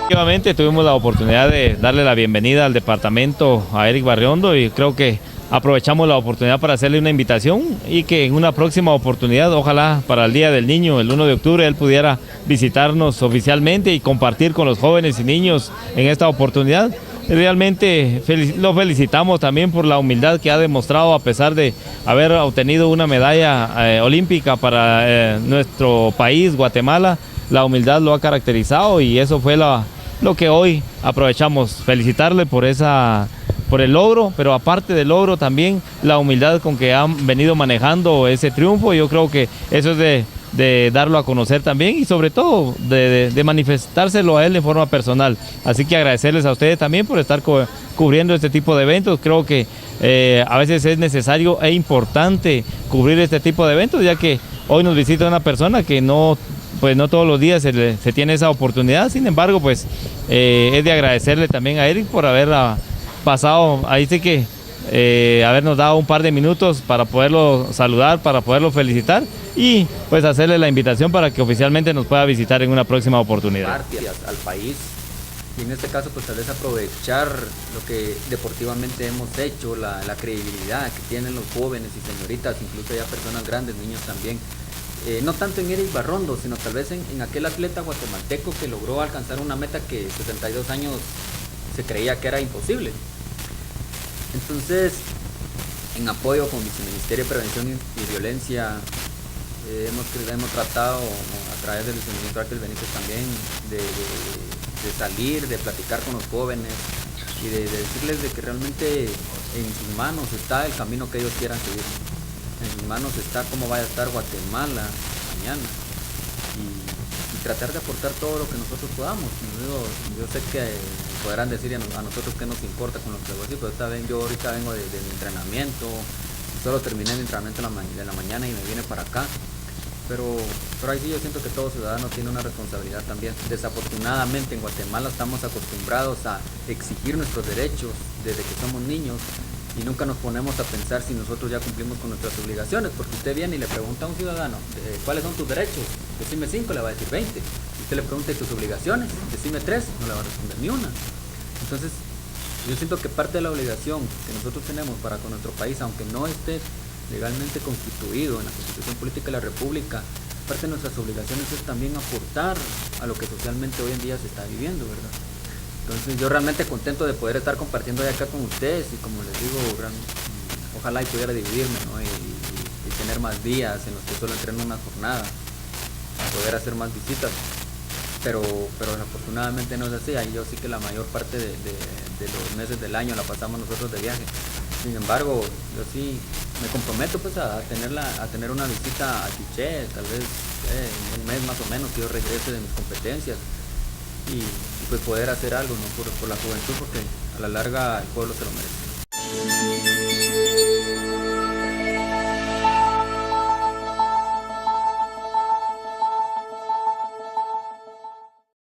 Efectivamente, tuvimos la oportunidad de darle la bienvenida al departamento a Eric Barriondo y creo que aprovechamos la oportunidad para hacerle una invitación y que en una próxima oportunidad, ojalá para el Día del Niño, el 1 de octubre, él pudiera visitarnos oficialmente y compartir con los jóvenes y niños en esta oportunidad. Realmente lo felicitamos también por la humildad que ha demostrado a pesar de haber obtenido una medalla olímpica para nuestro país, Guatemala. La humildad lo ha caracterizado y eso fue lo que hoy aprovechamos, felicitarle por el logro, pero aparte del logro también la humildad con que han venido manejando ese triunfo. Yo creo que eso es de darlo a conocer también y sobre todo de manifestárselo a él en forma personal. Así que agradecerles a ustedes también por estar cubriendo este tipo de eventos. Creo que a veces es necesario e importante cubrir este tipo de eventos, ya que hoy nos visita una persona que no todos los días se tiene esa oportunidad. Sin embargo, pues es de agradecerle también a Eric por haber pasado, ahí sí que habernos dado un par de minutos para poderlo saludar, para poderlo felicitar y pues hacerle la invitación para que oficialmente nos pueda visitar en una próxima oportunidad. Al país y en este caso pues tal vez aprovechar lo que deportivamente hemos hecho, la credibilidad que tienen los jóvenes y señoritas, incluso ya personas grandes, niños también. No tanto en Eric Barriondo, sino tal vez en aquel atleta guatemalteco que logró alcanzar una meta que 72 años se creía que era imposible. Entonces, en apoyo con Viceministerio de Prevención y Violencia, hemos tratado a través del Viceministro Ángel Benítez también de salir, de platicar con los jóvenes y de decirles de que realmente en sus manos está el camino que ellos quieran seguir. En sus manos está cómo vaya a estar Guatemala mañana y tratar de aportar todo lo que nosotros podamos. Yo sé que podrán decir a nosotros qué nos importa con lo que voy a decir, pero yo ahorita vengo de mi entrenamiento, solo terminé el entrenamiento de la mañana y me vine para acá, pero ahí sí yo siento que todo ciudadano tiene una responsabilidad también. Desafortunadamente en Guatemala estamos acostumbrados a exigir nuestros derechos desde que somos niños y nunca nos ponemos a pensar si nosotros ya cumplimos con nuestras obligaciones, porque usted viene y le pregunta a un ciudadano, ¿cuáles son tus derechos? Decime 5, le va a decir 20. Y usted le pregunta, ¿y tus obligaciones? Decime 3, no le va a responder ni una. Entonces, yo siento que parte de la obligación que nosotros tenemos para con nuestro país, aunque no esté legalmente constituido en la Constitución Política de la República, parte de nuestras obligaciones es también aportar a lo que socialmente hoy en día se está viviendo, ¿verdad? Entonces yo realmente contento de poder estar compartiendo de acá con ustedes y como les digo, ojalá y pudiera dividirme, ¿no? y tener más días en los que solo entreno una jornada, poder hacer más visitas, pero desafortunadamente no es así. Ahí yo sí que la mayor parte de los meses del año la pasamos nosotros de viaje. Sin embargo, yo sí me comprometo pues a tener una visita a Quiché, tal vez en un mes más o menos que yo regrese de mis competencias. Y pues poder hacer algo, ¿no? por la juventud, porque a la larga el pueblo se lo merece.